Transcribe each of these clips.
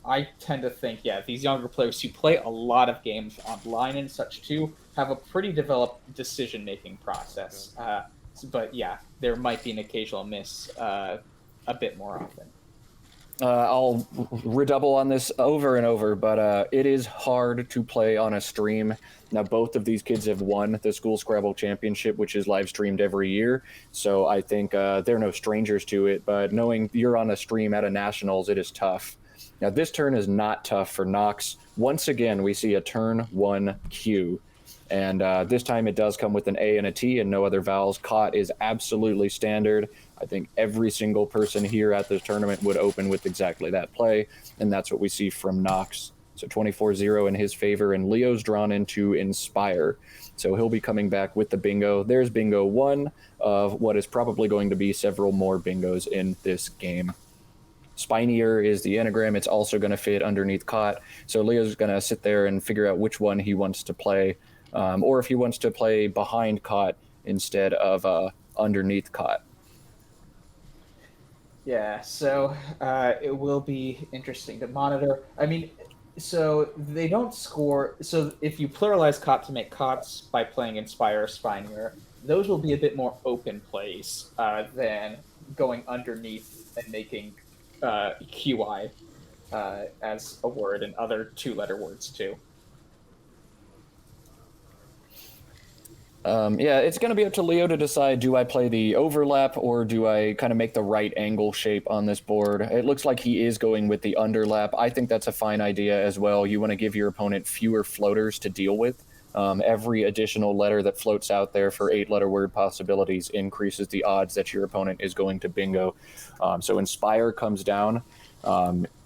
I tend to think, yeah, these younger players who play a lot of games online and such too have a pretty developed decision-making process. But yeah, there might be an occasional miss a bit more often. I'll redouble on this over and over, but it is hard to play on a stream. Now, both of these kids have won the school Scrabble Championship, which is live streamed every year. So I think they're no strangers to it. But knowing you're on a stream at a nationals, it is tough. Now, this turn is not tough for Knox. Once again, we see a turn 1 Q. And this time it does come with an A and a T and no other vowels. Caught is absolutely standard. I think every single person here at this tournament would open with exactly that play, and that's what we see from Knox. So 24-0 in his favor, and Leo's drawn into Inspire. So he'll be coming back with the bingo. There's bingo 1 of what is probably going to be several more bingos in this game. Spinier is the anagram. It's also going to fit underneath Caught. So Leo's going to sit there and figure out which one he wants to play, or if he wants to play behind Caught instead of underneath Caught. Yeah, so it will be interesting to monitor. I mean, so they don't score. So if you pluralize cot to make cots by playing Inspire or Spinier, those will be a bit more open plays than going underneath and making QI as a word and other two-letter words too. Yeah, it's going to be up to Leo to decide, do I play the overlap or do I kind of make the right angle shape on this board? It looks like he is going with the underlap. I think that's a fine idea as well. You want to give your opponent fewer floaters to deal with. Every additional letter that floats out there for 8-letter word possibilities increases the odds that your opponent is going to bingo. So Inspire comes down.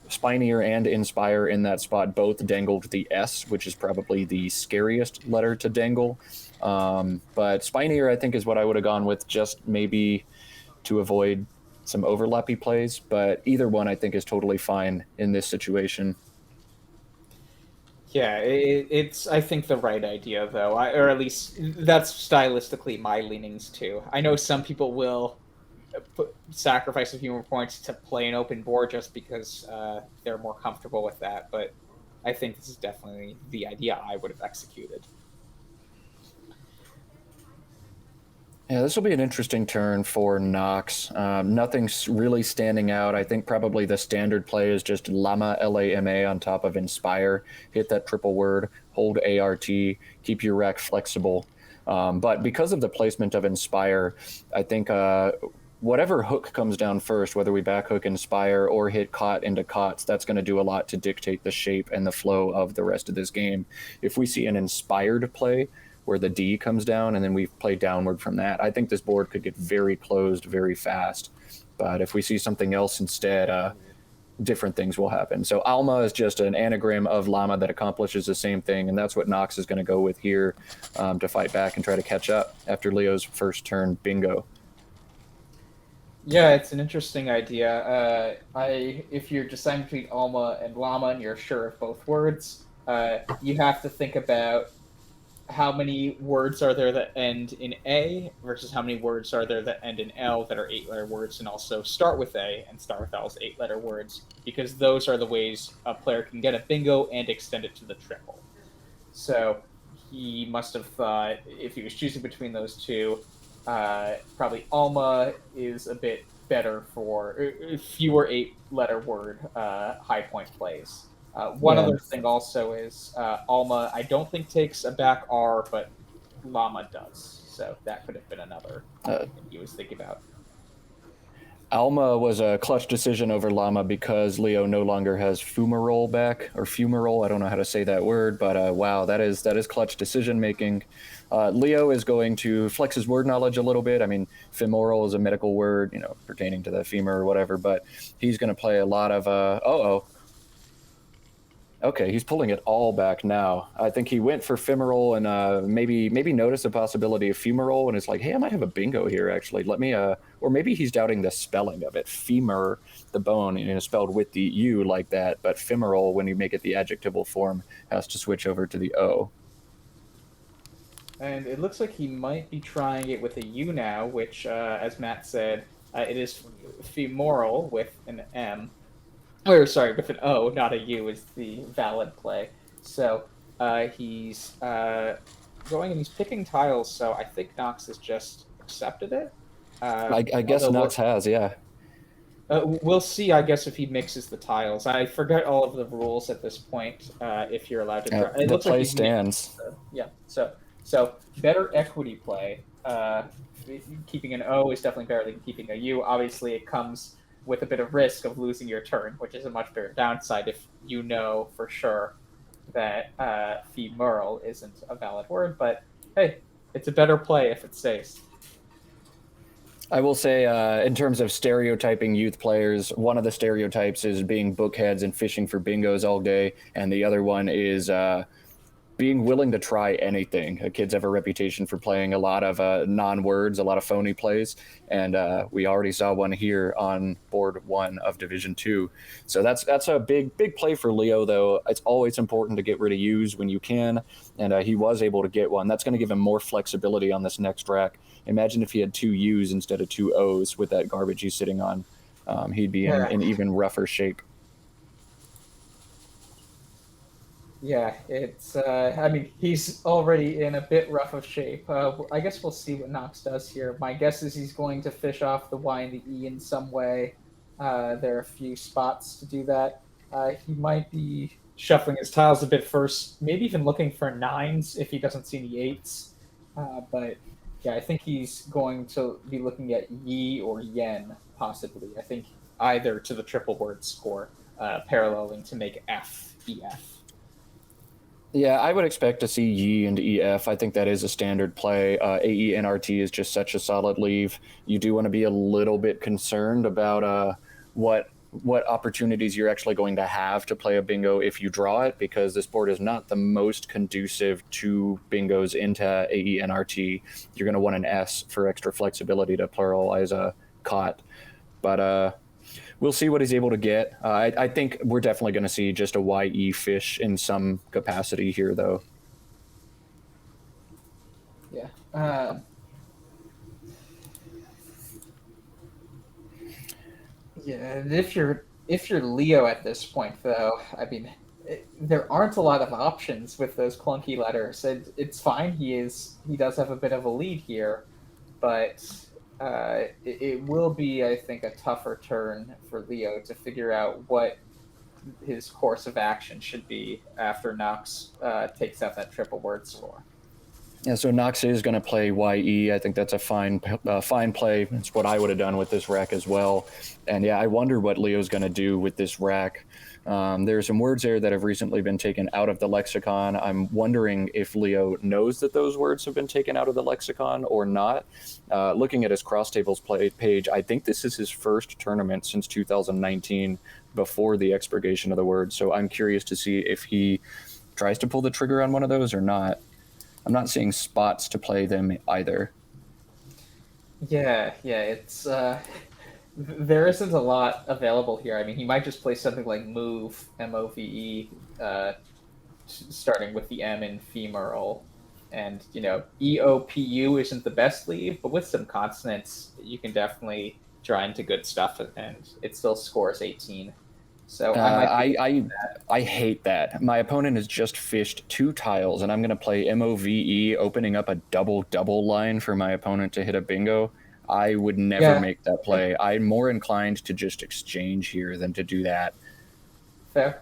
Spinier and Inspire in that spot both dangled the S, which is probably the scariest letter to dangle. But Spinier, I think, is what I would have gone with, just maybe to avoid some overlappy plays. But either one, I think, is totally fine in this situation. Yeah, it's I think the right idea though, or at least that's stylistically my leanings too. I know some people will sacrifice a few more points to play an open board just because they're more comfortable with that, but I think this is definitely the idea I would have executed. Yeah, this will be an interesting turn for Knox. Nothing's really standing out. I think probably the standard play is just Llama, L-A-M-A, on top of Inspire. Hit that triple word, hold A-R-T, keep your rack flexible. But because of the placement of Inspire, I think whatever hook comes down first, whether we back hook Inspire or hit Caught into Cots, that's going to do a lot to dictate the shape and the flow of the rest of this game. If we see an inspired play where the D comes down and then we play downward from that, I think this board could get very closed very fast. But if we see something else instead, different things will happen. So Alma is just an anagram of Llama that accomplishes the same thing, and that's what Knox is going to go with here to fight back and try to catch up after Leo's first turn bingo. Yeah, it's an interesting idea. If you're deciding between Alma and Llama and you're sure of both words, you have to think about how many words are there that end in A versus how many words are there that end in L that are 8-letter words and also start with A and start with L as 8-letter words, because those are the ways a player can get a bingo and extend it to the triple. So he must have thought, if he was choosing between those two, probably Alma is a bit better for fewer 8-letter word high point plays. One other thing also is Alma, I don't think takes a back R, but Llama does. So that could have been another thing he was thinking about. Alma was a clutch decision over Llama because Leo no longer has fumarole back, or fumarole. I don't know how to say that word, but wow, that is clutch decision making. Leo is going to flex his word knowledge a little bit. I mean, femoral is a medical word, pertaining to the femur or whatever, but he's going to play a lot of, Okay, he's pulling it all back now. I think he went for femoral and maybe noticed the possibility of femoral and it's like, hey, I might have a bingo here, actually. Let me, or maybe he's doubting the spelling of it. Femur, the bone, spelled with the U like that, but femoral, when you make it the adjectival form, has to switch over to the O. And it looks like he might be trying it with a U now, which, as Matt said, it is femoral with an M. or sorry, with an O, not a U, is the valid play. So he's going and he's picking tiles. So I think Knox has just accepted it. I guess Although Knox has, yeah. we'll see, I guess, if he mixes the tiles. I forget all of the rules at this point. If you're allowed to draw, it The looks like play he's mixed. stands. So, yeah. So better equity play. Keeping an O is definitely better than keeping a U. Obviously, it comes with a bit of risk of losing your turn, which is a much bigger downside if you know for sure that femoral isn't a valid word. But hey, it's a better play if it stays. I will say, in terms of stereotyping youth players, one of the stereotypes is being bookheads and fishing for bingos all day, and the other one is being willing to try anything. Kids have a reputation for playing a lot of non-words, a lot of phony plays, and we already saw one here on board one of Division Two. So that's a big play for Leo. Though it's always important to get rid of U's when you can, and he was able to get one. That's going to give him more flexibility on this next rack. Imagine if he had two U's instead of two O's with that garbage he's sitting on. He'd be in Yeah. an even rougher shape. Yeah, it's. I mean, he's already in a bit rough of shape. I guess we'll see what Knox does here. My guess is he's going to fish off the Y and the E in some way. There are a few spots to do that. He might be shuffling his tiles a bit first, maybe even looking for nines if he doesn't see any eights. But yeah, I think he's going to be looking at Yi or Yen, possibly. I think either to the triple word score, paralleling to make F, EF. Yeah, I would expect to see Yi and EF. I think that is a standard play. AE is just such a solid leave. You do want to be a little bit concerned about what opportunities you're actually going to have to play a bingo if you draw it, because this board is not the most conducive to bingos into AENRT. You're going to want an S for extra flexibility to pluralize a cot. But we'll see what he's able to get. I think we're definitely going to see just a YE fish in some capacity here, though. Yeah. Yeah. And if you're Leo at this point, though, I mean, there aren't a lot of options with those clunky letters. It's fine. He does have a bit of a lead here, but it will be, I think, a tougher turn for Leo to figure out what his course of action should be after Knox takes out that triple word score. Yeah, so Knox is going to play YE. I think that's a fine play. It's what I would have done with this rack as well. And yeah, I wonder what Leo's going to do with this rack. There are some words there that have recently been taken out of the lexicon. I'm wondering if Leo knows that those words have been taken out of the lexicon or not. Looking at his cross tables page, I think this is his first tournament since 2019 before the expurgation of the word. So I'm curious to see if he tries to pull the trigger on one of those or not. I'm not seeing spots to play them either. Yeah, it's there isn't a lot available here. I mean, he might just play something like move, MOVE, starting with the M in femoral, and EOPU isn't the best leave, but with some consonants, you can definitely draw into good stuff, and it still scores 18. So I might be I hate that. My opponent has just fished two tiles, and I'm going to play MOVE, opening up a double line for my opponent to hit a bingo. I would never yeah, make that play. I'm more inclined to just exchange here than to do that. fair.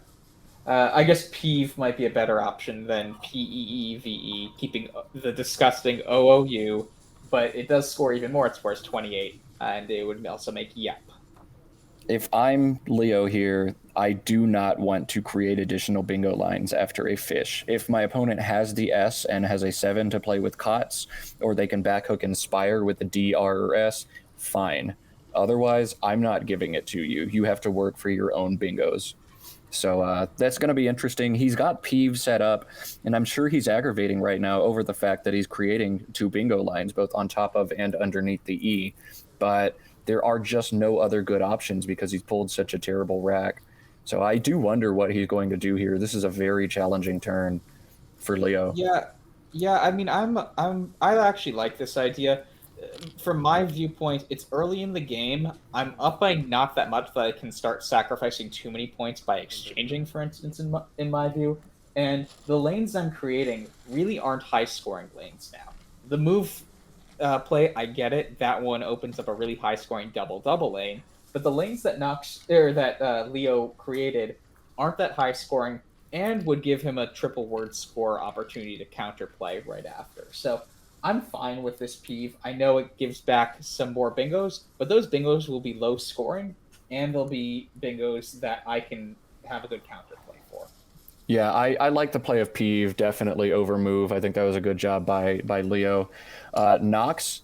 I guess peeve might be a better option than PEEVE, keeping the disgusting OOU, but it does score even more. It scores 28, and it would also make yep. If I'm Leo here, I do not want to create additional bingo lines after a fish. If my opponent has the S and has a 7 to play with cots, or they can backhook Inspire with the D, R, or S, fine. Otherwise, I'm not giving it to you. You have to work for your own bingos. So that's going to be interesting. He's got Peeve set up, and I'm sure he's aggravating right now over the fact that he's creating two bingo lines, both on top of and underneath the E. But there are just no other good options because he's pulled such a terrible rack. So I do wonder what he's going to do here. This is a very challenging turn for Leo. Yeah, yeah. I mean, I actually like this idea. from my viewpoint, it's early in the game. I'm up by not that much that I can start sacrificing too many points by exchanging, for instance, in my view. And the lanes I'm creating really aren't high scoring lanes now. The move play, I get it. That one opens up a really high scoring double double lane. But the lanes that Leo created aren't that high scoring and would give him a triple word score opportunity to counterplay right after. So I'm fine with this peeve. I know it gives back some more bingos, but those bingos will be low scoring and they'll be bingos that I can have a good counterplay for. Yeah, I like the play of Peeve definitely over move. I think that was a good job by Leo. Nox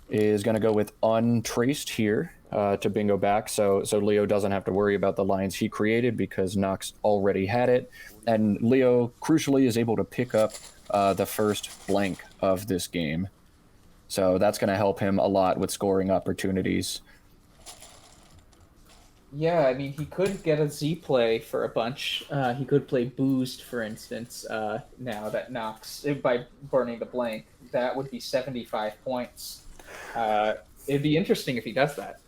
is going to go with untraced here to bingo back, so Leo doesn't have to worry about the lines he created because Nox already had it, and Leo crucially is able to pick up the first blank of this game, so that's going to help him a lot with scoring opportunities. Yeah, I mean, he could get a Z play for a bunch. He could play Boozed, for instance, now that knocks by burning the blank. That would be 75 points. It'd be interesting if he does that.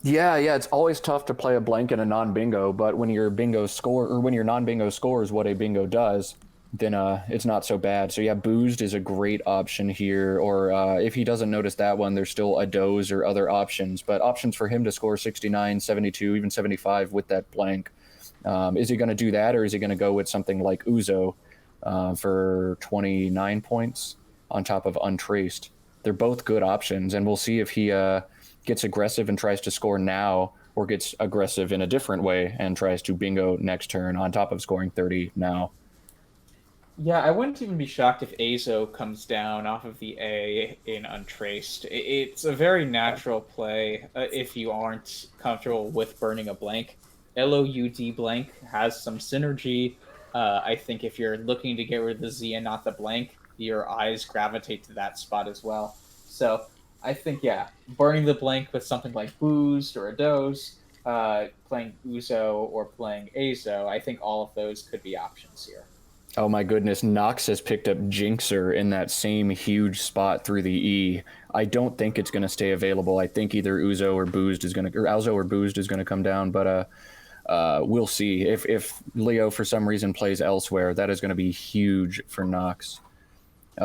Yeah, it's always tough to play a blank in a non-bingo, but when your bingo score or when your non-bingo scores what a bingo does, then it's not so bad. So yeah, boozed is a great option here. Or if he doesn't notice that one, there's still a doze or other options, but options for him to score 69, 72, even 75 with that blank. Is he going to do that, or is he going to go with something like Uzo for 29 points on top of untraced? They're both good options, and we'll see if he gets aggressive and tries to score now, or gets aggressive in a different way and tries to bingo next turn on top of scoring 30 now. Yeah, I wouldn't even be shocked if Azo comes down off of the A in Untraced. It's a very natural play if you aren't comfortable with burning a blank. LOUD blank has some synergy. I think if you're looking to get rid of the Z and not the blank, your eyes gravitate to that spot as well. So I think, yeah, burning the blank with something like Boost or a Doze, playing Uzo or playing Azo, I think all of those could be options here. Oh my goodness, Nox has picked up Jinxer in that same huge spot through the E. I don't think it's going to stay available. I think either Uzo or Boozed is going to, or Alzo or Boozed is going to come down, but we'll see. If Leo for some reason plays elsewhere, that is going to be huge for Nox.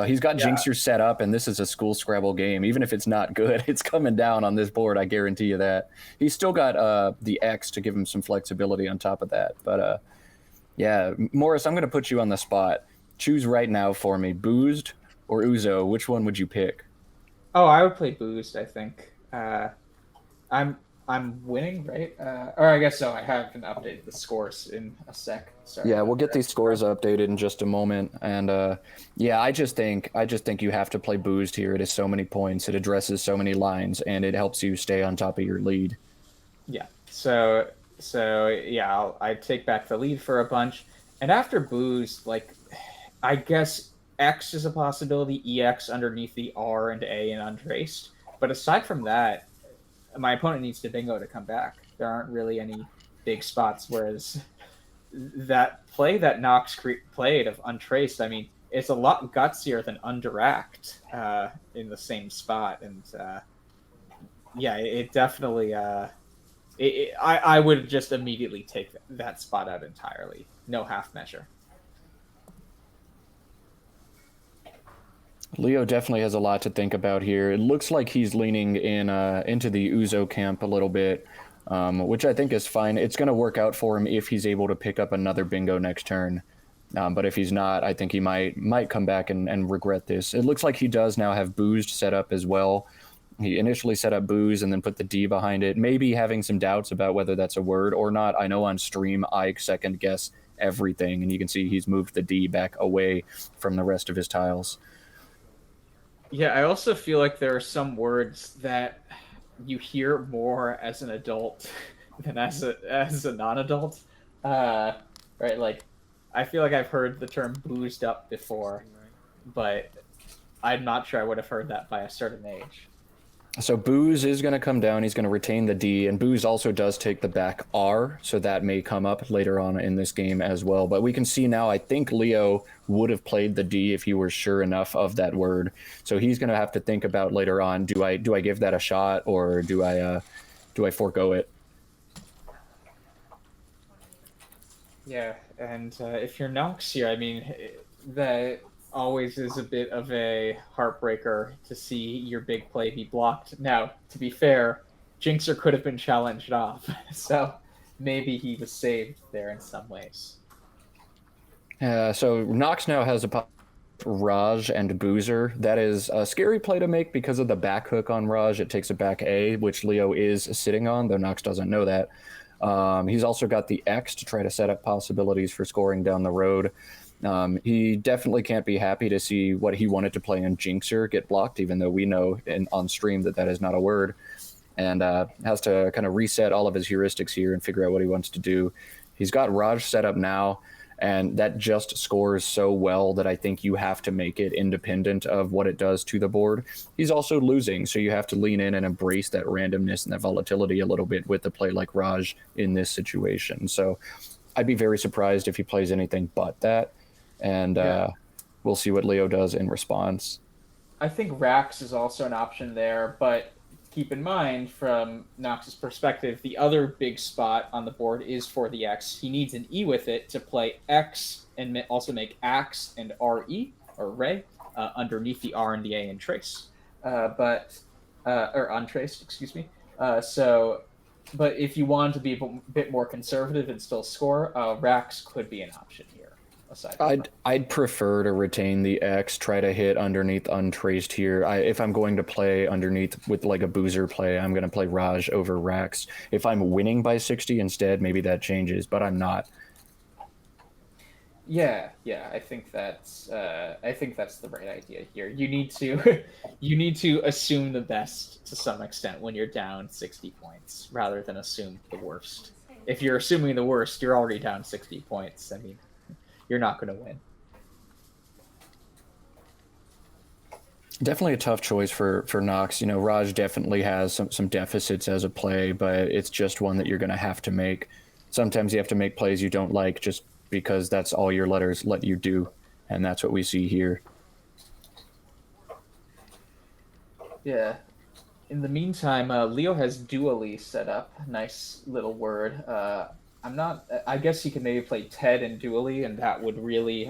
He's got Yeah, Jinxer set up, and this is a school Scrabble game. Even if it's not good, it's coming down on this board. I guarantee you that. He's still got the X to give him some flexibility on top of that. But yeah, Morris, I'm going to put you on the spot. Choose right now for me, Boozed or Uzo. Which one would you pick? oh, I would play Boost, I think. I'm I'm winning, right? Or I guess so. I haven't updated the scores in a sec. Sorry Yeah, we'll about get that. these scores updated in just a moment. And yeah, I just think you have to play Boozed here. It is so many points. It addresses so many lines, and it helps you stay on top of your lead. Yeah. So yeah, I take back the lead for a bunch, and after Boost, like I guess X is a possibility. EX underneath the R and A and untraced. But aside from that, my opponent needs to bingo to come back. There aren't really any big spots. Whereas that play that played of untraced, I mean, it's a lot gutsier than underact in the same spot, and yeah, it definitely. I would just immediately take that spot out entirely. No half measure. Leo definitely has a lot to think about here. It looks like he's leaning in into the Uzo camp a little bit, which I think is fine. It's going to work out for him if he's able to pick up another bingo next turn. But if he's not, I think he might come back and regret this. It looks like he does now have Boozed set up as well. He initially set up Booze and then put the D behind it, maybe having some doubts about whether that's a word or not. I know on stream I second guess everything, and you can see he's moved the D back away from the rest of his tiles. Yeah, I also feel like there are some words that you hear more as an adult than as a non-adult. Uh, right? Like, I feel like I've heard the term "boozed up" before, but I'm not sure I would have heard that by a certain age. So Booze is going to come down. He's going to retain the D, and Booze also does take the back R, so that may come up later on in this game as well. But we can see now, I think Leo would have played the D if he were sure enough of that word. So he's going to have to think about later on: do I give that a shot, or do I forego it? Yeah, and if you're Nox here, I mean, that always is a bit of a heartbreaker to see your big play be blocked. Now, to be fair, Jinxer could have been challenged off, so maybe he was saved there in some ways. So Nox now has a Raj and Boozer. That is a scary play to make because of the back hook on Raj. It takes a back A, which Leo is sitting on, though Nox doesn't know that. He's also got the X to try to set up possibilities for scoring down the road. He definitely can't be happy to see what he wanted to play in Jinxer get blocked, even though we know on stream that that is not a word, and has to kind of reset all of his heuristics here and figure out what he wants to do. He's got Raj set up now, and that just scores so well that I think you have to make it independent of what it does to the board. He's also losing, so you have to lean in and embrace that randomness and that volatility a little bit with a play like Raj in this situation. So I'd be very surprised if he plays anything but that, and Yeah. we'll see what Leo does in response. I think Rax is also an option there, but keep in mind, from Nox's perspective, the other big spot on the board is for the X. He needs an E with it to play X and also make Axe and RE, or Ray, underneath the R and the A and Trace. Or untraced, excuse me. So, but if you want to be a bit more conservative and still score, Rax could be an option here. Aside from I'd prefer to retain the X, try to hit underneath untraced here. If I'm going to play underneath with like a Boozer play, I'm going to play Raj over Rax. If I'm winning by 60 instead, maybe that changes, but I'm not. Yeah, I think that's the right idea here. You need to you need to assume the best to some extent when you're down 60 points rather than assume the worst. If you're assuming the worst, you're already down 60 points. I mean, you're not going to win. Definitely a tough choice for Knox. You know, Raj definitely has some deficits as a play, but it's just one that you're going to have to make. Sometimes you have to make plays you don't like just because that's all your letters let you do, and that's what we see here. Yeah. In the meantime, Leo has dually set up. Nice little word. I'm not. I guess he could maybe play Ted and dually, and that would really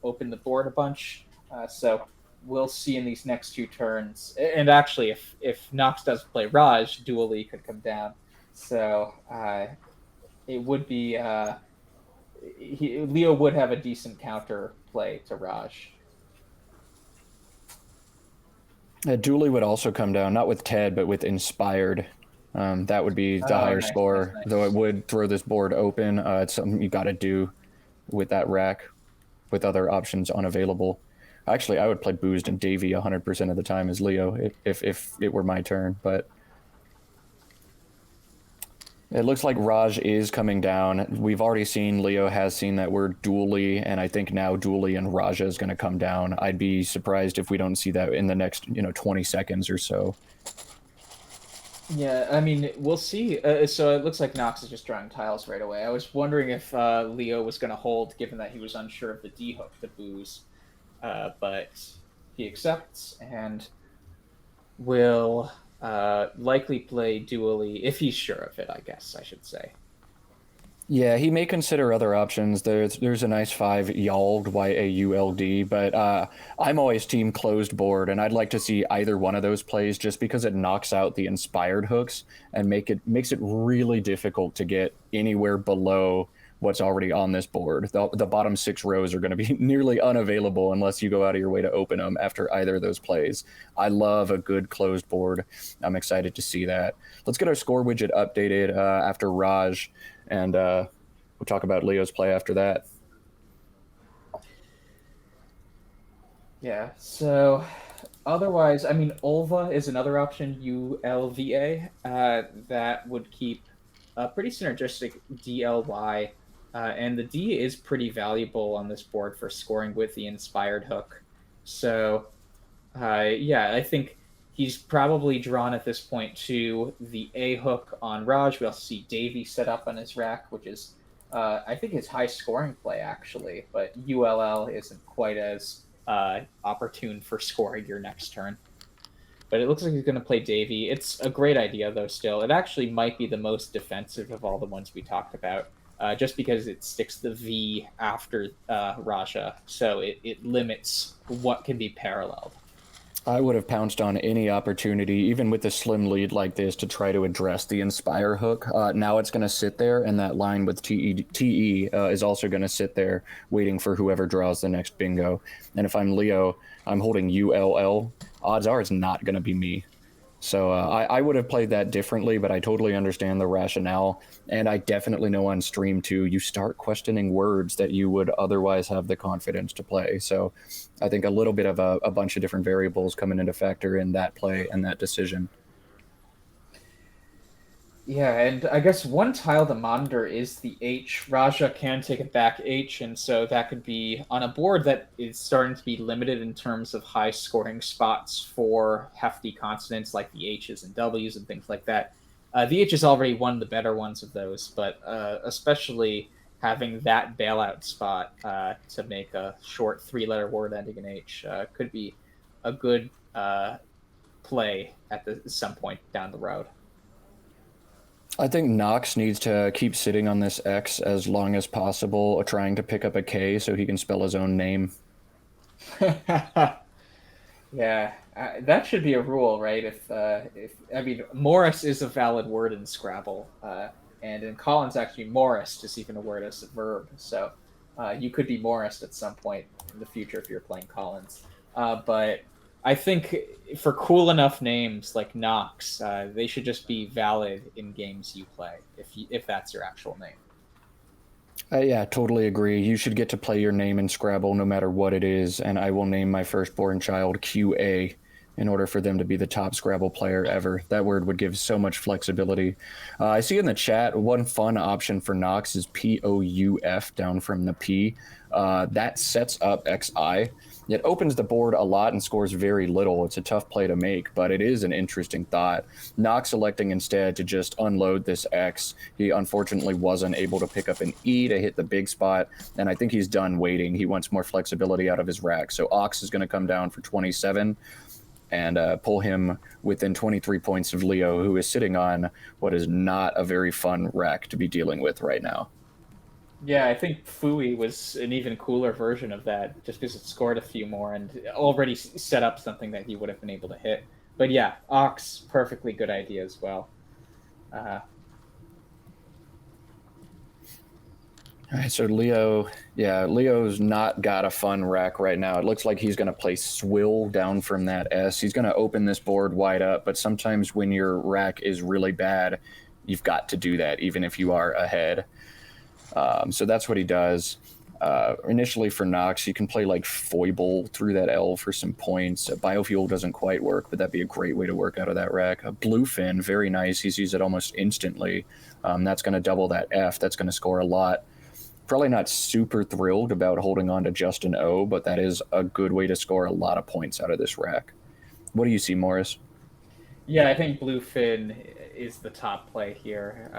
open the board a bunch. So we'll see in these next two turns. And actually, if Nox does play Raj, dually could come down. So it would be. Leo would have a decent counter play to Raj. Dooley would also come down, not with Ted, but with Inspired. That would be the Oh, higher nice, nice, score, though it nice. would throw this board open. It's something you got to do with that rack, with other options unavailable. Actually, I would play Boozed and Davy 100% of the time as Leo if it were my turn, but it looks like Raj is coming down. We've already seen Leo has seen that word dually, and I think now dually and Raja is going to come down. I'd be surprised if we don't see that in the next 20 seconds or so. Yeah, I mean, we'll see. So it looks like Nox is just drawing tiles right away. I was wondering if Leo was going to hold, given that he was unsure of the D hook to booze, but he accepts and will likely play dually if he's sure of it. I guess I should say. Yeah, he may consider other options. There's a nice five Yald Yauld, but I'm always team closed board, and I'd like to see either one of those plays just because it knocks out the inspired hooks and makes it really difficult to get anywhere below what's already on this board. The bottom six rows are going to be nearly unavailable unless you go out of your way to open them after either of those plays. I love a good closed board. I'm excited to see that. Let's get our score widget updated after Raj, and we'll talk about Leo's play after that. Yeah. So otherwise, I mean, Ulva is another option. ULVA that would keep a pretty synergistic DLY, and the D is pretty valuable on this board for scoring with the inspired hook. So yeah, I think He's probably drawn at this point to the A hook on Raj. We also see Davy set up on his rack, which is, I think, his high scoring play, actually. But ULL isn't quite as opportune for scoring your next turn. But it looks like he's going to play Davy. It's a great idea, though, still. It actually might be the most defensive of all the ones we talked about, just because it sticks the V after Raja. So it limits what can be paralleled. I would have pounced on any opportunity, even with a slim lead like this, to try to address the Inspire hook. Now it's going to sit there, and that line with TE is also going to sit there, waiting for whoever draws the next bingo. And if I'm Leo, I'm holding ULL. Odds are it's not going to be me. So I would have played that differently, but I totally understand the rationale. And I definitely know on stream, too, you start questioning words that you would otherwise have the confidence to play. So I think a little bit of a bunch of different variables coming into factor in that play and that decision. Yeah, and I guess one tile to monitor is the H. Raja can take it back H, and so that could be on a board that is starting to be limited in terms of high scoring spots for hefty consonants like the H's and W's and things like that. The H is already one of the better ones of those, but especially having that bailout spot to make a short 3-letter word ending in H could be a good play at some point down the road. I think Knox needs to keep sitting on this X as long as possible, trying to pick up a K so he can spell his own name. Yeah, that should be a rule, right? If I mean, Morris is a valid word in Scrabble, and in Collins, actually, Morris is even a word as a verb. So you could be Morris at some point in the future if you're playing Collins. But I think for cool enough names like Knox, they should just be valid in games you play if that's your actual name. Yeah, totally agree. You should get to play your name in Scrabble no matter what it is, and I will name my firstborn child QA in order for them to be the top Scrabble player ever. That word would give so much flexibility. I see in the chat one fun option for Knox is POUF down from the P. That sets up XI. It opens the board a lot and scores very little. It's a tough play to make, but it is an interesting thought. Knox electing instead to just unload this X. He unfortunately wasn't able to pick up an E to hit the big spot, and I think he's done waiting. He wants more flexibility out of his rack. So Ox is going to come down for 27 and pull him within 23 points of Leo, who is sitting on what is not a very fun rack to be dealing with right now. Yeah, I think Fui was an even cooler version of that, just because it scored a few more and already set up something that he would have been able to hit. But yeah, Ox, perfectly good idea as well. All right, so Leo's not got a fun rack right now. It looks like he's going to play Swill down from that S. He's going to open this board wide up, but sometimes when your rack is really bad, you've got to do that, even if you are ahead. So that's what he does. Initially for Knox, you can play like Foible through that L for some points. Biofuel doesn't quite work, but that'd be a great way to work out of that rack. Bluefin, very nice. He sees it almost instantly. That's going to double that F. That's going to score a lot. Probably not super thrilled about holding on to Justin O, but that is a good way to score a lot of points out of this rack. What do you see, Morris? Yeah, I think Bluefin is the top play here.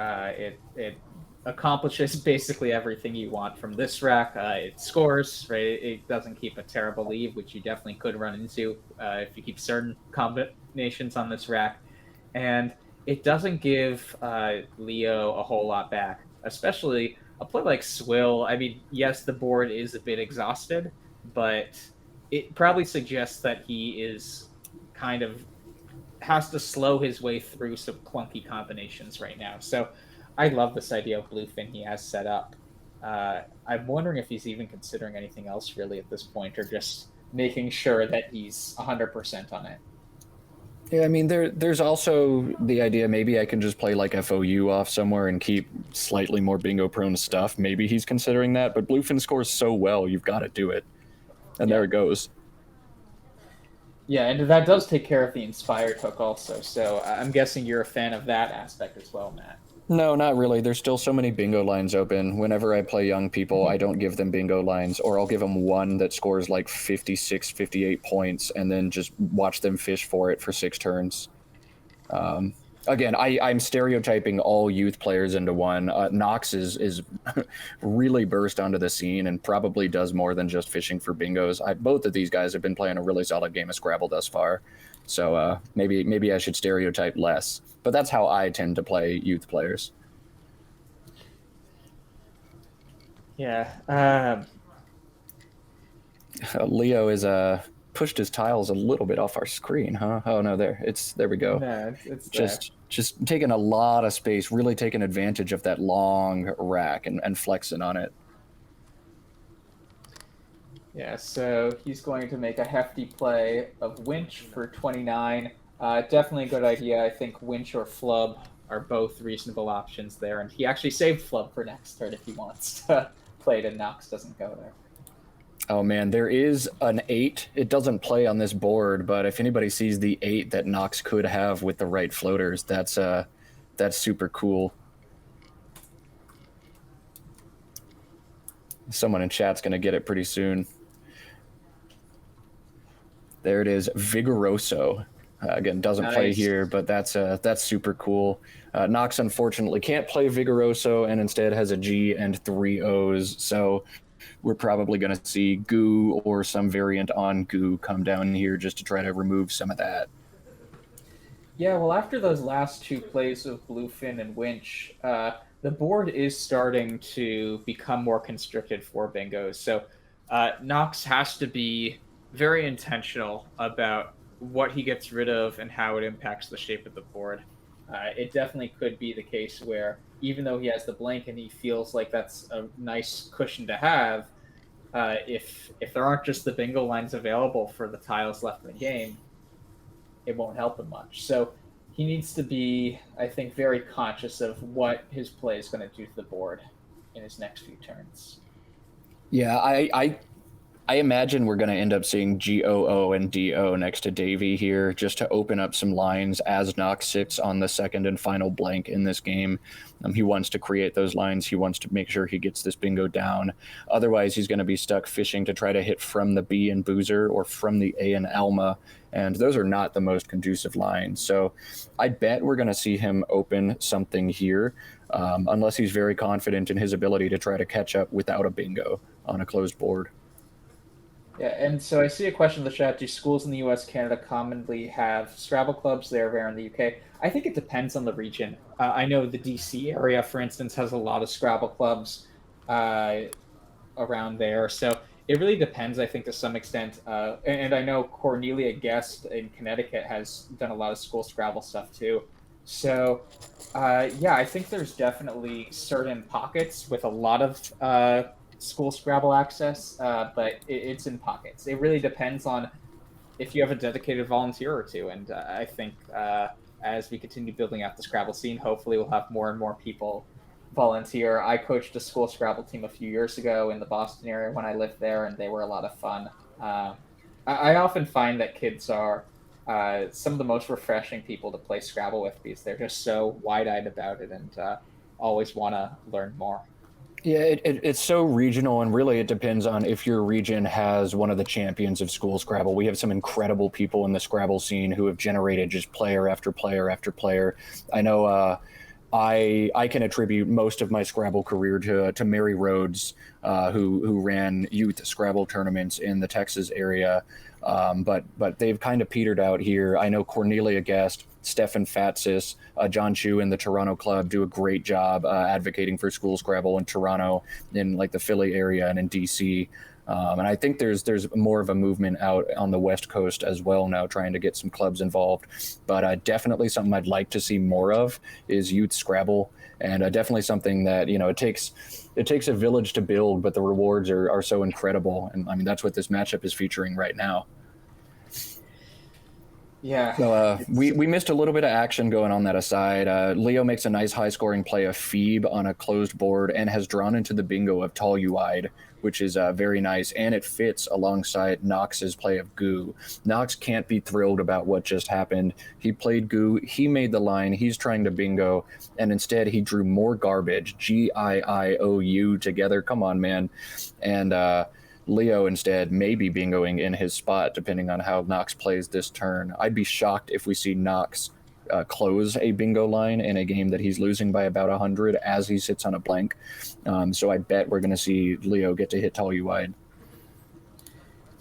It accomplishes basically everything you want from this rack. It scores, right? It doesn't keep a terrible lead, which you definitely could run into if you keep certain combinations on this rack. And it doesn't give Leo a whole lot back, especially a play like Swill. I mean, yes, the board is a bit exhausted, but it probably suggests that he is kind of has to slow his way through some clunky combinations right now. So I love this idea of Bluefin he has set up. I'm wondering if he's even considering anything else really at this point, or just making sure that he's 100% on it. Yeah, I mean, there's also the idea maybe I can just play like FOU off somewhere and keep slightly more bingo-prone stuff. Maybe he's considering that, but Bluefin scores so well, you've got to do it. And there it goes. Yeah, and that does take care of the inspired hook also. So I'm guessing you're a fan of that aspect as well, Matt. No, not really. There's still so many bingo lines open. Whenever I play young people, I don't give them bingo lines, or I'll give them one that scores like 56, 58 points, and then just watch them fish for it for 6 turns. Um, Again, I'm stereotyping all youth players into one. Knox is really burst onto the scene and probably does more than just fishing for bingos. Both of these guys have been playing a really solid game of Scrabble thus far, so maybe I should stereotype less. But that's how I tend to play youth players. Yeah. Leo is pushed his tiles a little bit off our screen, huh? Oh no, there we go. No, it's there. Just taking a lot of space, really taking advantage of that long rack and flexing on it. Yeah, so he's going to make a hefty play of Winch for 29. Definitely a good idea. I think Winch or Flub are both reasonable options there, and he actually saved Flub for next turn if he wants to play it and Knox doesn't go there. Oh man, there is an 8. It doesn't play on this board, but if anybody sees the 8 that Knox could have with the right floaters, that's super cool. Someone in chat's gonna get it pretty soon. There it is, Vigoroso. Again, doesn't play here, but that's super cool. Knox unfortunately can't play Vigoroso and instead has a G and 3 O's, so we're probably going to see Goo or some variant on Goo come down here just to try to remove some of that. Yeah, well, after those last two plays of Bluefin and Winch, the board is starting to become more constricted for bingos. So Knox has to be very intentional about what he gets rid of and how it impacts the shape of the board. It definitely could be the case where even though he has the blank and he feels like that's a nice cushion to have, if there aren't just the bingo lines available for the tiles left in the game, it won't help him much. So he needs to be, I think, very conscious of what his play is going to do to the board in his next few turns. Yeah, I imagine we're going to end up seeing GOO and DO next to Davy here just to open up some lines as Knox sits on the second and final blank in this game. He wants to create those lines. He wants to make sure he gets this bingo down. Otherwise, he's going to be stuck fishing to try to hit from the B and Boozer or from the A and Alma, and those are not the most conducive lines. So I bet we're going to see him open something here, unless he's very confident in his ability to try to catch up without a bingo on a closed board. Yeah, and so I see a question in the chat. Do schools in the US, Canada commonly have Scrabble clubs? They're rare in the UK. I think it depends on the region. I know the DC area, for instance, has a lot of Scrabble clubs around there. So it really depends, I think, to some extent. And I know Cornelia Guest in Connecticut has done a lot of school Scrabble stuff too. So, yeah, I think there's definitely certain pockets with a lot of school Scrabble access, but it's in pockets. It really depends on if you have a dedicated volunteer or two. And I think as we continue building out the Scrabble scene, hopefully we'll have more and more people volunteer. I coached a school Scrabble team a few years ago in the Boston area when I lived there, and they were a lot of fun. I often find that kids are some of the most refreshing people to play Scrabble with because they're just so wide-eyed about it and always want to learn more. Yeah, it's so regional, and really it depends on if your region has one of the champions of school Scrabble. We have some incredible people in the Scrabble scene who have generated just player after player after player. I know I can attribute most of my Scrabble career to Mary Rhodes, who ran youth Scrabble tournaments in the Texas area. But they've kind of petered out here. I know Cornelia Guest, Stefan Fatsis, John Chu in the Toronto club do a great job advocating for school Scrabble in Toronto, in like the Philly area and in DC. And I think there's more of a movement out on the West Coast as well now, trying to get some clubs involved. But definitely something I'd like to see more of is youth Scrabble, and definitely something that it takes a village to build, but the rewards are so incredible. And I mean that's what this matchup is featuring right now. Yeah, So it's we missed a little bit of action going on that aside. Leo makes a nice high scoring play of Phoebe on a closed board and has drawn into the bingo of Tall You Eyed, which is very nice, and it fits alongside Knox's play of Goo. Knox can't be thrilled about what just happened. He played Goo, he made the line, he's trying to bingo, and instead he drew more garbage, GIIOU together. Come on, man. And Leo instead may be bingoing in his spot, depending on how Knox plays this turn. I'd be shocked if we see Knox close a bingo line in a game that he's losing by about 100 as he sits on a blank. So I bet we're going to see Leo get to hit Tall You Wide.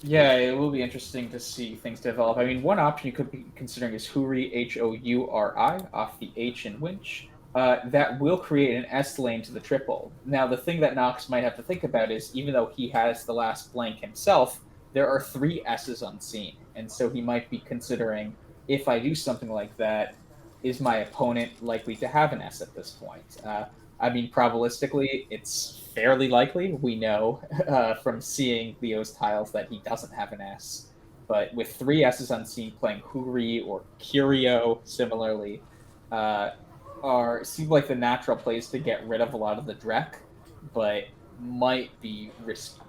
Yeah, it will be interesting to see things develop. I mean, one option you could be considering is Houri, Houri, off the H in Winch. That will create an S lane to the triple. Now, the thing that Knox might have to think about is even though he has the last blank himself, there are three S's unseen. And so he might be considering if I do something like that, is my opponent likely to have an S at this point? I mean, probabilistically, it's fairly likely. We know from seeing Leo's tiles that he doesn't have an S. But with three S's unseen, playing Huri or Curio similarly, uh, seem like the natural place to get rid of a lot of the Drek, but might be risky.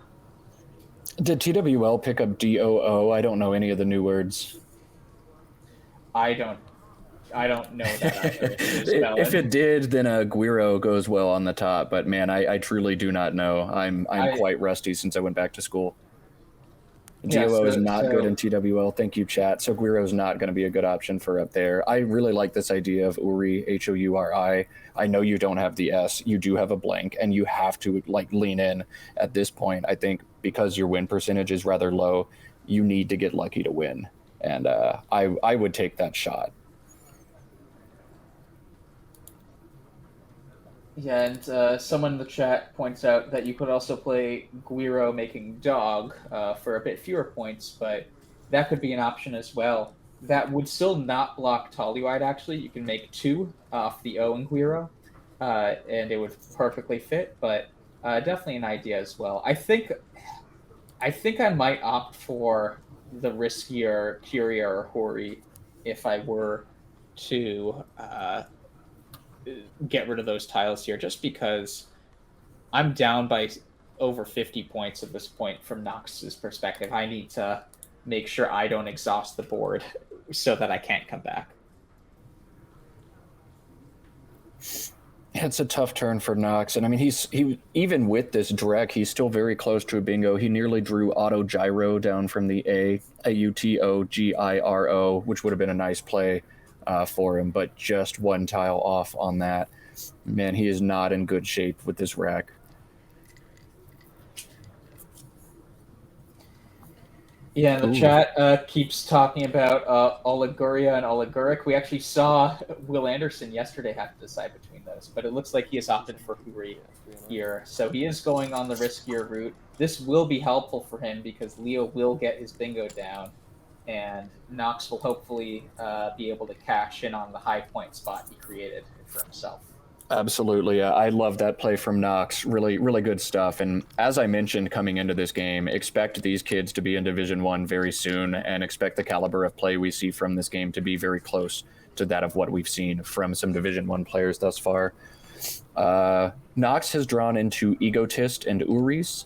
Did TWL pick up DOO? I don't know any of the new words. I don't I don't know that either. If it did, then Guiro goes well on the top. But man, I truly do not know. I'm quite rusty since I went back to school. Yeah, GOO is not good so in TWL. Thank you, chat. So Guiro is not going to be a good option for up there. I really like this idea of Uri, Houri. I know you don't have the S. You do have a blank, and you have to like lean in at this point. I think because your win percentage is rather low, you need to get lucky to win. And I would take that shot. yeah, and someone in the chat points out that you could also play Guiro making dog for a bit fewer points, but that could be an option as well. That would still not block Toluide, actually. You can make two off the O in Guiro, and it would perfectly fit, but definitely an idea as well. I think I might opt for the riskier Curia or Hori if I were to get rid of those tiles here, just because I'm down by over 50 points at this point from Nox's perspective. I need to make sure I don't exhaust the board so that I can't come back. It's a tough turn for Knox, and I mean he even with this Drek, he's still very close to a bingo. He nearly drew auto gyro down from the AUTOGIRO, which would have been a nice play for him, but just one tile off on that. Man, he is not in good shape with this rack. Yeah, the chat keeps talking about Oliguria and Oliguric. We actually saw Will Anderson yesterday have to decide between those, but it looks like he has opted for Huri here. So he is going on the riskier route. This will be helpful for him because Leo will get his bingo down, and Knox will hopefully be able to cash in on the high point spot he created for himself. Absolutely. I love that play from Knox. Really, really good stuff. And as I mentioned coming into this game, expect these kids to be in Division One very soon and expect the caliber of play we see from this game to be very close to that of what we've seen from some Division One players thus far. Knox has drawn into Egotist and Uris.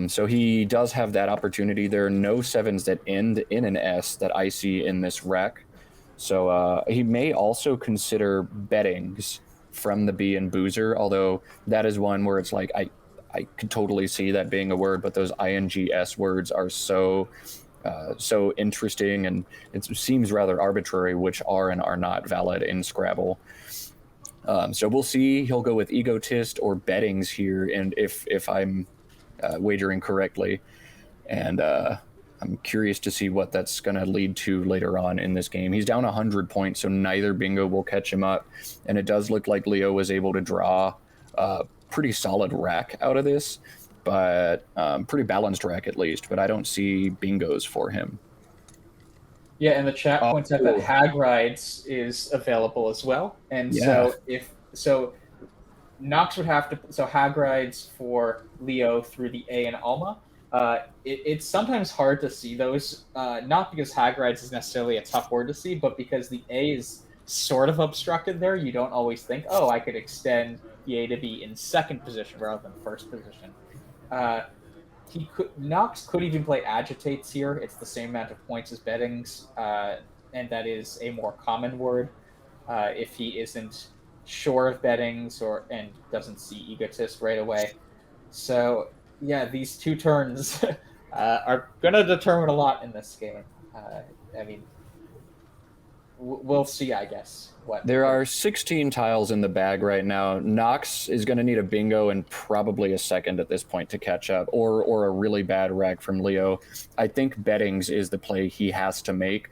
So he does have that opportunity. There are no sevens that end in an S that I see in this rack. So he may also consider bettings from the B and Boozer, although that is one where it's like I could totally see that being a word, but those INGS words are so interesting, and it seems rather arbitrary which are and are not valid in Scrabble. So we'll see. He'll go with egotist or bettings here, and if I'm wagering correctly, and I'm curious to see what that's going to lead to later on in this game. He's down 100 points, so neither bingo will catch him up. And it does look like Leo was able to draw a pretty solid rack out of this, but pretty balanced rack at least. But I don't see bingos for him. Yeah, and the chat points out that Hag Rides is available as well. And so Knox would have to Hag Rides for Leo through the A and Alma. It's sometimes hard to see those, not because Hagrides is necessarily a tough word to see, but because the A is sort of obstructed there. You don't always think, oh, I could extend the A to be in second position rather than first position. Uh, Knox could even play agitates here. It's the same amount of points as beddings, and that is a more common word. If he isn't sure of beddings or and doesn't see egotist right away. So yeah, these two turns are going to determine a lot in this game. I mean, we'll see, I guess. There are 16 tiles in the bag right now. Nox is going to need a bingo and probably a second at this point to catch up, or a really bad rag from Leo. I think beddings is the play he has to make.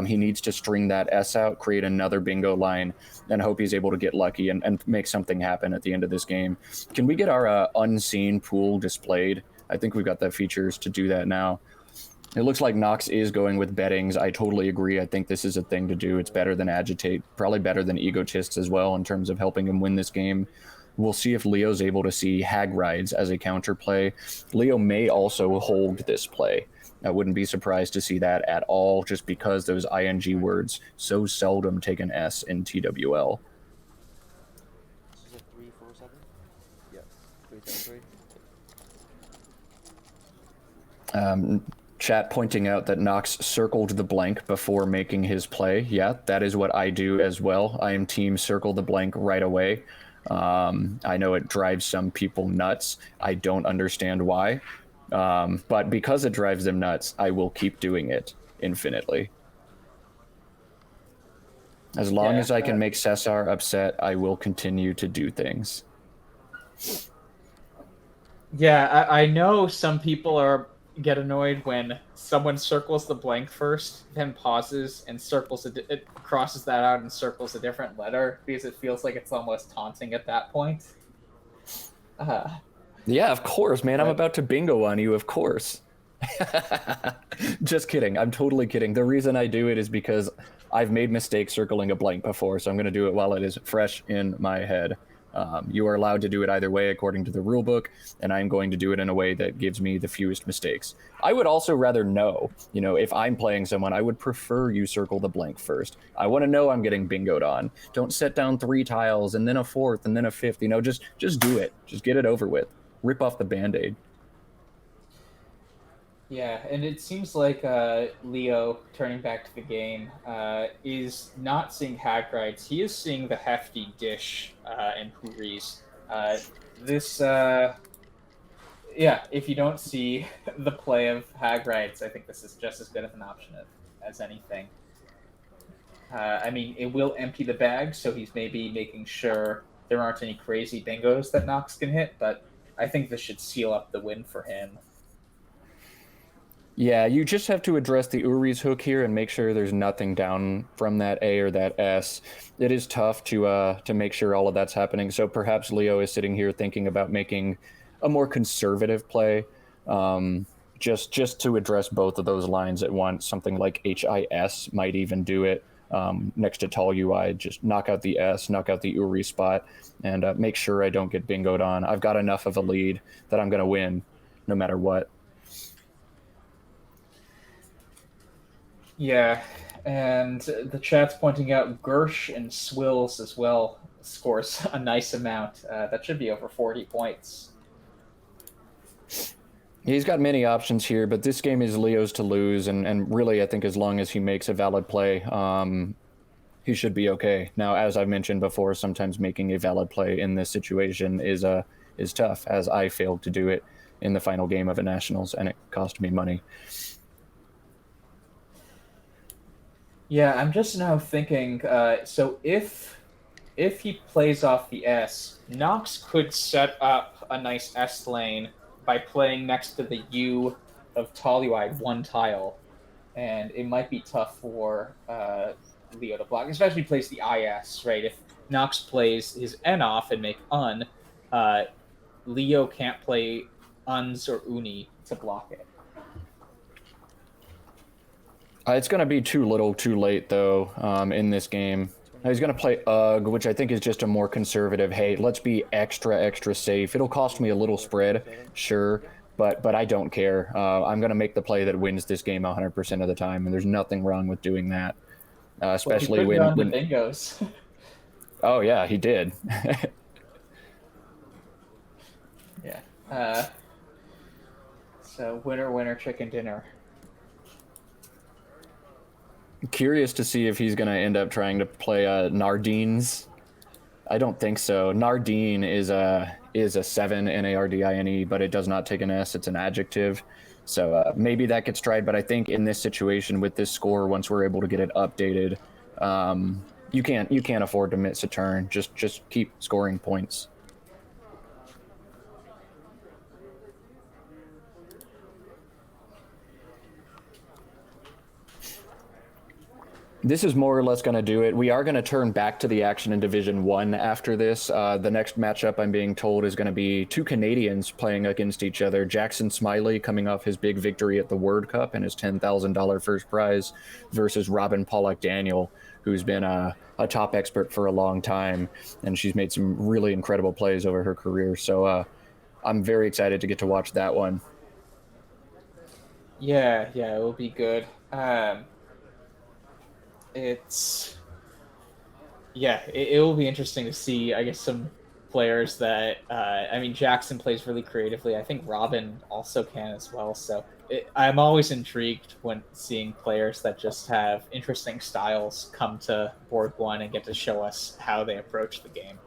He needs to string that S out, create another bingo line, and hope he's able to get lucky and make something happen at the end of this game. Can we get our unseen pool displayed? I think we've got the features to do that now. It looks like Nox is going with beddings. I totally agree. I think this is a thing to do. It's better than agitate, probably better than egotists as well in terms of helping him win this game. We'll see if Leo's able to see hag rides as a counterplay. Leo may also hold this play. I wouldn't be surprised to see that at all, just because those ing words so seldom take an S in TWL. This is a 347? Yes, 373. Chat pointing out that Nox circled the blank before making his play. Yeah, that is what I do as well. I am team circle the blank right away. I know it drives some people nuts. I don't understand why. But because it drives them nuts, I will keep doing it infinitely. As long as I can make Cesar upset, I will continue to do things. Yeah, I know some people get annoyed when someone circles the blank first, then pauses and it crosses that out and circles a different letter because it feels like it's almost taunting at that point. Yeah, of course, man. I'm about to bingo on you, of course. Just kidding. I'm totally kidding. The reason I do it is because I've made mistakes circling a blank before, so I'm going to do it while it is fresh in my head. You are allowed to do it either way according to the rule book, and I'm going to do it in a way that gives me the fewest mistakes. I would also rather know, if I'm playing someone, I would prefer you circle the blank first. I want to know I'm getting bingoed on. Don't set down 3 tiles and then a 4th and then a 5th. Just do it. Just get it over with. Rip off the Band-Aid. Yeah, and it seems like Leo, turning back to the game, is not seeing hag rides. He is seeing the hefty dish and Hoories. If you don't see the play of hag rides, I think this is just as good of an option as anything. I mean, it will empty the bag, so he's maybe making sure there aren't any crazy bingos that Nox can hit, but I think this should seal up the win for him. Yeah, you just have to address the Uri's hook here and make sure there's nothing down from that A or that S. It is tough to make sure all of that's happening. So perhaps Leo is sitting here thinking about making a more conservative play, just to address both of those lines at once. Something like HIS might even do it. Next to tall UI, just knock out the S, knock out the Uri spot, and make sure I don't get bingoed on. I've got enough of a lead that I'm going to win no matter what. Yeah, and the chat's pointing out Gersh and Swills as well scores a nice amount. That should be over 40 points. He's got many options here, but this game is Leo's to lose, and really I think as long as he makes a valid play, he should be okay. Now, as I've mentioned before, sometimes making a valid play in this situation is tough, as I failed to do it in the final game of a Nationals, and it cost me money. Yeah, I'm just now thinking, so if he plays off the S, Nox could set up a nice S lane by playing next to the U of Toluide 1 tile, and it might be tough for Leo to block, especially if he plays the IS, right? If Nox plays his N off and make Un, Leo can't play Uns or Uni to block it. It's going to be too little too late, though, in this game. He's going to play UG, which I think is just a more conservative, hey, let's be extra, extra safe. It'll cost me a little spread, sure, but I don't care. I'm going to make the play that wins this game 100% of the time, and there's nothing wrong with doing that. Well, he Especially put you on the when bingos. oh yeah, he did. Yeah. So winner, winner, chicken dinner. Curious to see if he's going to end up trying to play Nardines. I don't think so. Nardine is a 7 Nardine, but it does not take an S. It's an adjective. So maybe that gets tried. But I think in this situation with this score, once we're able to get it updated, you can't afford to miss a turn. Just keep scoring points. This is more or less going to do it. We are going to turn back to the action in Division 1 after this. The next matchup, I'm being told, is going to be two Canadians playing against each other. Jackson Smiley, coming off his big victory at the Word Cup and his $10,000 first prize, versus Robin Pollock Daniel, who's been a top expert for a long time, and she's made some really incredible plays over her career. So I'm very excited to get to watch that one. Yeah, it will be good. It's it will be interesting to see. I guess some players that I mean, Jackson plays really creatively. I think Robin also can as well. So I'm always intrigued when seeing players that just have interesting styles come to board one and get to show us how they approach the game.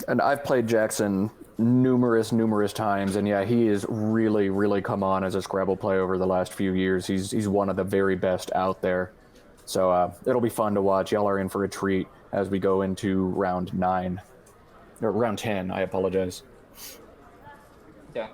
And I've played Jackson numerous times, and yeah, he is really come on as a Scrabble player over the last few years. He's one of the very best out there. So it'll be fun to watch. Y'all are in for a treat as we go into round 9. Or round 10, I apologize. Yeah.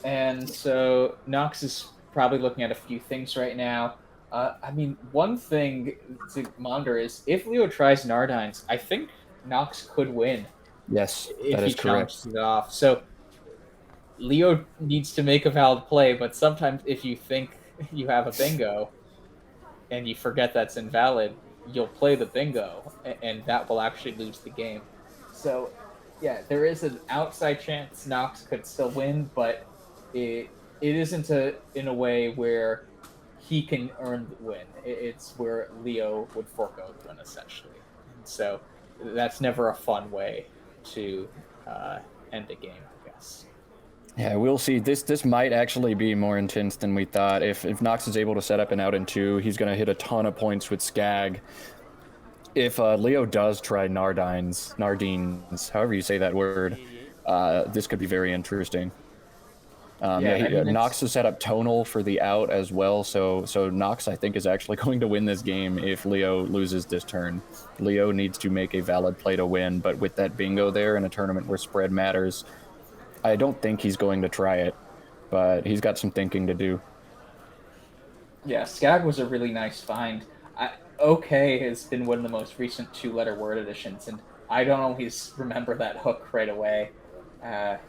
And so Knox is probably looking at a few things right now. I mean, one thing to monitor is if Leo tries Nardines, I think Knox could win. Yes, If that he is correct. challenges it off. So Leo needs to make a valid play, but sometimes if you think you have a bingo and you forget that's invalid, you'll play the bingo, and that will actually lose the game. So, yeah, there is an outside chance Knox could still win, but it isn't in a way where he can earn the win. It's where Leo would forego the win, essentially. And so that's never a fun way to end a game, I guess. Yeah, we'll see. This might actually be more intense than we thought. If Knox is able to set up an out in 2, he's going to hit a ton of points with Skag. If Leo does try Nardines, however you say that word, this could be very interesting. Knox has set up tonal for the out as well, so Knox, I think, is actually going to win this game if Leo loses this turn. Leo needs to make a valid play to win, but with that bingo there in a tournament where spread matters, I don't think he's going to try it, but he's got some thinking to do. Yeah, Skag was a really nice find. OK has been one of the most recent 2-letter word additions, and I don't always remember that hook right away.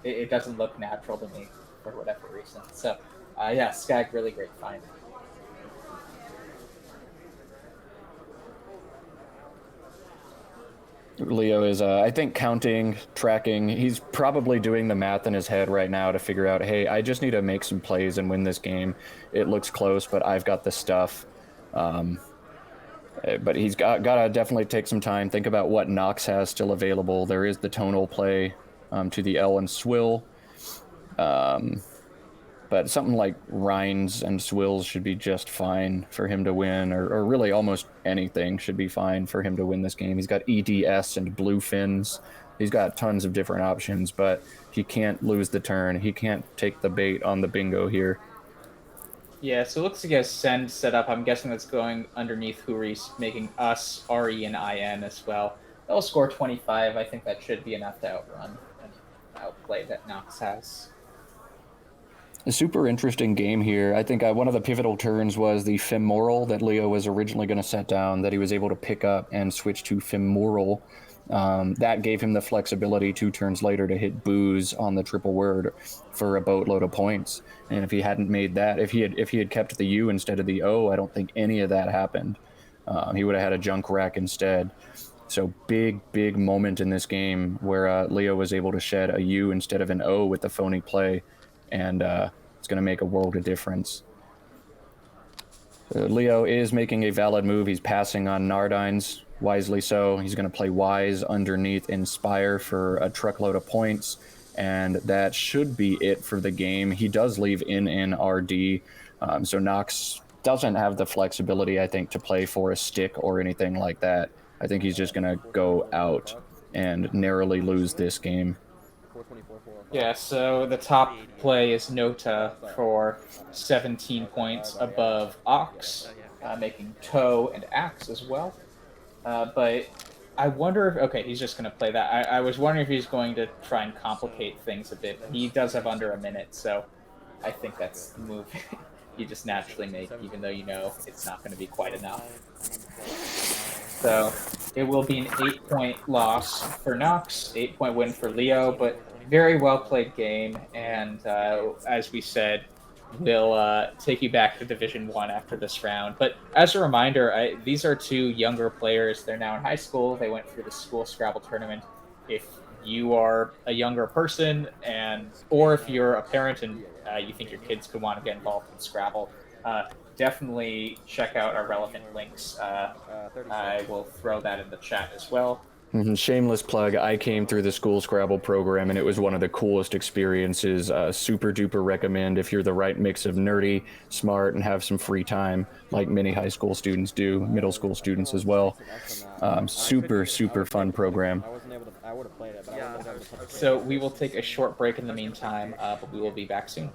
It doesn't look natural to me for whatever reason. So, yeah, Skag, really great find. Leo is, I think, counting, tracking. He's probably doing the math in his head right now to figure out, hey, I just need to make some plays and win this game. It looks close, but I've got the stuff. But he's got to definitely take some time, think about what Knox has still available. There is the tonal play to the L and Swill. But something like Rhines and Swills should be just fine for him to win, or really almost anything should be fine for him to win this game. He's got EDS and Bluefins. He's got tons of different options, but he can't lose the turn. He can't take the bait on the bingo here. Yeah, so it looks like he has Send set up. I'm guessing that's going underneath Huri's, making us RE and IN as well. They'll score 25. I think that should be enough to outrun any outplay that Knox has. A super interesting game here. I think one of the pivotal turns was the femoral that Leo was originally going to set down, that he was able to pick up and switch to femoral. That gave him the flexibility 2 turns later to hit booze on the triple word for a boatload of points. And if he hadn't made that, if he had kept the U instead of the O, I don't think any of that happened. He would have had a junk rack instead. So big moment in this game where Leo was able to shed a U instead of an O with the phony play, and it's going to make a world of difference. Leo is making a valid move. He's passing on Nardines, wisely so. He's going to play Wise underneath Inspire for a truckload of points, and that should be it for the game. He does leave in RD, so Nox doesn't have the flexibility, I think, to play for a stick or anything like that. I think he's just going to go out and narrowly lose this game. Yeah, so the top play is Nota for 17 points above Ox, making Toe and Axe as well. But I wonder if... Okay, he's just going to play that. I was wondering if he's going to try and complicate things a bit. He does have under a minute, so I think that's the move you just naturally make, even though you know it's not going to be quite enough. So it will be an 8-point loss for Nox, 8-point win for Leo, but very well played game, and as we said, we'll take you back to Division 1 after this round. But as a reminder, these are two younger players. They're now in high school. They went through the school Scrabble tournament. If you are a younger person, or if you're a parent and you think your kids could want to get involved in Scrabble, definitely check out our relevant links. I will throw that in the chat as well. Shameless plug, I came through the school Scrabble program and it was one of the coolest experiences. Super duper recommend if you're the right mix of nerdy, smart, and have some free time, like many high school students do, middle school students as well. Super fun program. So we will take a short break in the meantime, but we will be back soon.